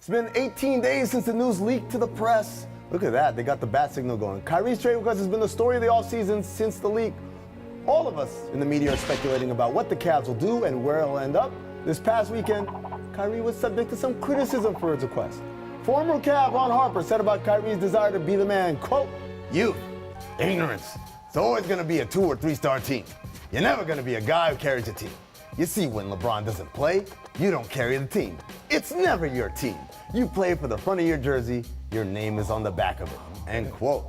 It's been 18 days since the news leaked to the press. Look at that, they got the bat signal going. Kyrie's trade request has been the story of the offseason since the leak. All of us in the media are speculating about what the Cavs will do and where it'll end up. This past weekend, Kyrie was subject to some criticism for his request. Former Cav Ron Harper said about Kyrie's desire to be the man, quote, "Youth, ignorance. It's always going to be a 2 or 3 star team. You're never going to be a guy who carries a team. You see, when LeBron doesn't play, you don't carry the team. It's never your team. You play for the front of your jersey, your name is on the back of it." End quote.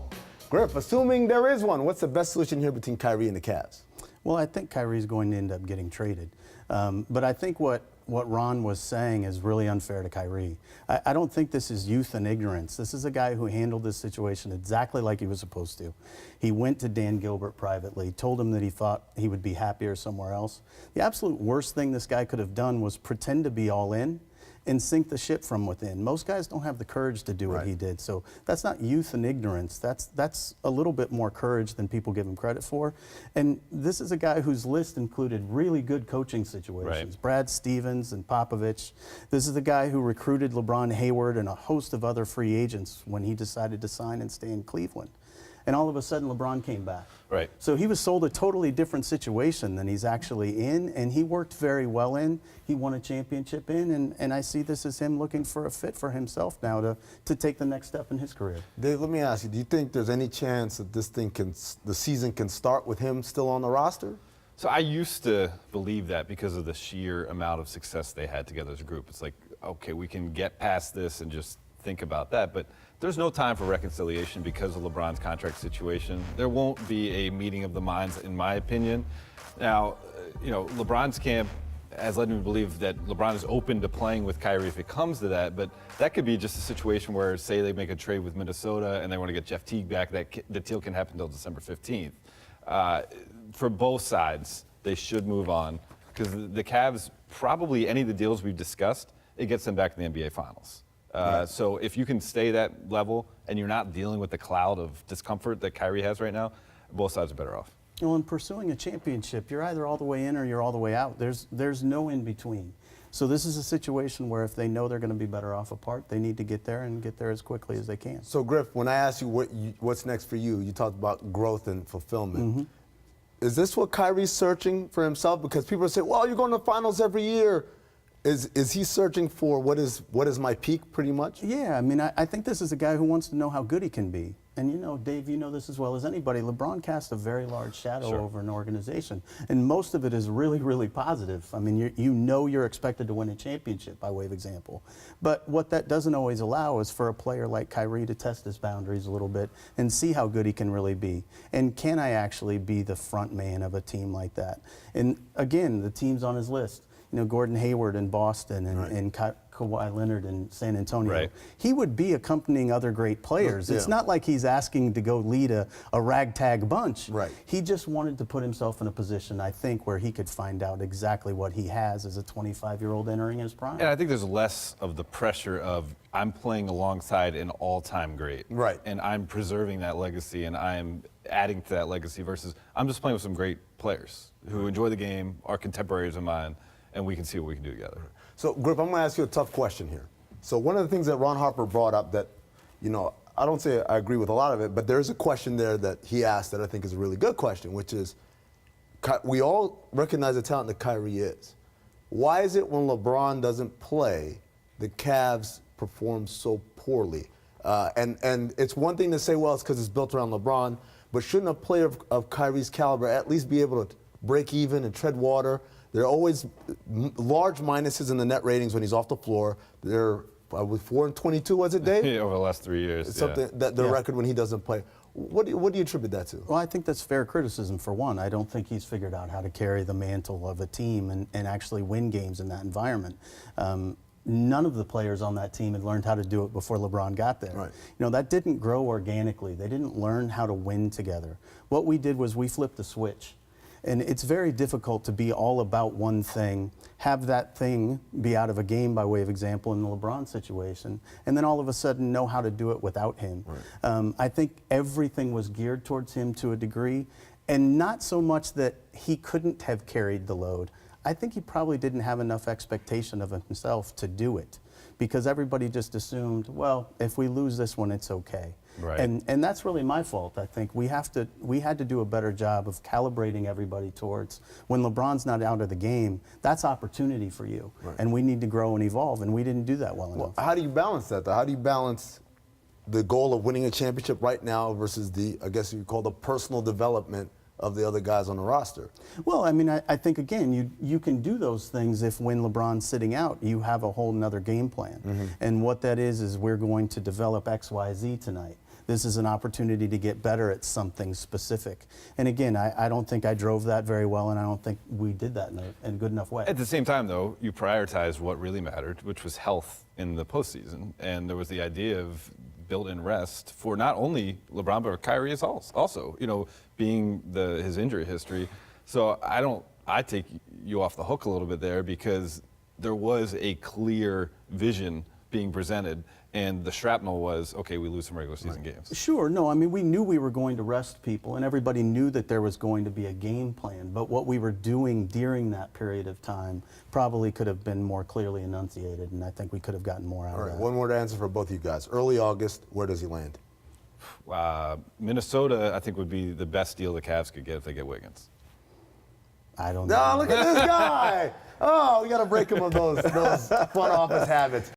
Griff, assuming there is one, what's the best solution here between Kyrie and the Cavs? Well, I think Kyrie's going to end up getting traded. But I think what Ron was saying is really unfair to Kyrie. I don't think this is youth and ignorance. This is a guy who handled this situation exactly like he was supposed to. He went to Dan Gilbert privately, told him that he thought he would be happier somewhere else. The absolute worst thing this guy could have done was pretend to be all in and sink the ship from within. Most guys don't have the courage to do what he did. So that's not youth and ignorance. That's a little bit more courage than people give him credit for. And this is a guy whose list included really good coaching situations. Brad Stevens and Popovich. This is the guy who recruited LeBron Hayward and a host of other free agents when he decided to sign and stay in Cleveland. And all of a sudden, LeBron came back. Right. So he was sold a totally different situation than he's actually in, and he worked very well in. He won a championship in, and I see this as him looking for a fit for himself now to take the next step in his career. Dave, let me ask you, do you think there's any chance that the season can start with him still on the roster? So I used to believe that because of the sheer amount of success they had together as a group. It's like, okay, we can get past this and just think about that. But there's no time for reconciliation because of LeBron's contract situation. There won't be a meeting of the minds, in my opinion. Now, LeBron's camp has led me to believe that LeBron is open to playing with Kyrie if it comes to that, but that could be just a situation where, say, they make a trade with Minnesota and they want to get Jeff Teague back, the deal can happen until December 15th. For both sides, they should move on because the Cavs, probably any of the deals we've discussed, it gets them back to the NBA Finals. So if you can stay that level and you're not dealing with the cloud of discomfort that Kyrie has right now, both sides are better off. Well, in pursuing a championship, you're either all the way in or you're all the way out. There's no in between. So this is a situation where if they know they're going to be better off apart, they need to get there and get there as quickly as they can. So, Griff, when I asked you what's next for you, you talked about growth and fulfillment. Mm-hmm. Is this what Kyrie's searching for himself? Because people say, well, you're going to the finals every year. Is he searching for what is my peak, pretty much? Yeah, I mean, I think this is a guy who wants to know how good he can be. And, Dave, you know this as well as anybody. LeBron casts a very large shadow over an organization. And most of it is really, really positive. I mean, you're expected to win a championship, by way of example. But what that doesn't always allow is for a player like Kyrie to test his boundaries a little bit and see how good he can really be. And can I actually be the front man of a team like that? And, again, the teams on his list. Gordon Hayward in Boston and Kawhi Leonard in San Antonio. He would be accompanying other great players. It's not like he's asking to go lead a ragtag bunch. He just wanted to put himself in a position, I think, where he could find out exactly what he has as a 25-year-old entering his prime. And I think there's less of the pressure of I'm playing alongside an all-time great. And I'm preserving that legacy and I'm adding to that legacy versus I'm just playing with some great players who enjoy the game, are contemporaries of mine, and we can see what we can do together. So, Griff, I'm going to ask you a tough question here. So one of the things that Ron Harper brought up that, I don't say I agree with a lot of it, but there's a question there that he asked that I think is a really good question, which is, we all recognize the talent that Kyrie is. Why is it when LeBron doesn't play, the Cavs perform so poorly? And it's one thing to say, well, it's because it's built around LeBron, but shouldn't a player of Kyrie's caliber at least be able to break even and tread water? There are always large minuses in the net ratings when he's off the floor. They're 4-22, was it, Dave? Over the last 3 years. It's something that the record when he doesn't play. What do you attribute that to? Well, I think that's fair criticism for one. I don't think he's figured out how to carry the mantle of a team and actually win games in that environment. None of the players on that team had learned how to do it before LeBron got there. That didn't grow organically. They didn't learn how to win together. What we did was we flipped the switch. And it's very difficult to be all about one thing, have that thing be out of a game, by way of example, in the LeBron situation, and then all of a sudden know how to do it without him. I think everything was geared towards him to a degree, and not so much that he couldn't have carried the load. I think he probably didn't have enough expectation of himself to do it. because everybody just assumed, well, if we lose this one, it's okay. Right. And that's really my fault. I think we had to do a better job of calibrating everybody towards when LeBron's not out of the game, that's opportunity for you. Right. And we need to grow and evolve, and we didn't do that well enough. How do you balance that, though? How do you balance the goal of winning a championship right now versus the, I guess you call the personal development of the other guys on the roster? Well, I mean, I think, again, you can do those things if when LeBron's sitting out, you have a whole nother game plan. And what that is we're going to develop X, Y, Z tonight. This is an opportunity to get better at something specific. And again, I don't think I drove that very well, and I don't think we did that in a good enough way. At the same time, though, you prioritized what really mattered, which was health in the postseason. And there was the idea of built-in rest for not only LeBron, but Kyrie is also, you know, being his injury history. So I take you off the hook a little bit there, because there was a clear vision being presented, and the shrapnel was, okay, we lose some regular season games. Sure, no, I mean, we knew we were going to rest people, and everybody knew that there was going to be a game plan, but what we were doing during that period of time probably could have been more clearly enunciated, and I think we could have gotten more out All of right, that. one more answer for both of you guys. Early August, where does he land? Minnesota, I think, would be the best deal the Cavs could get if they get Wiggins. I don't No, know. look at this guy. Oh, we got to break him of those front office habits.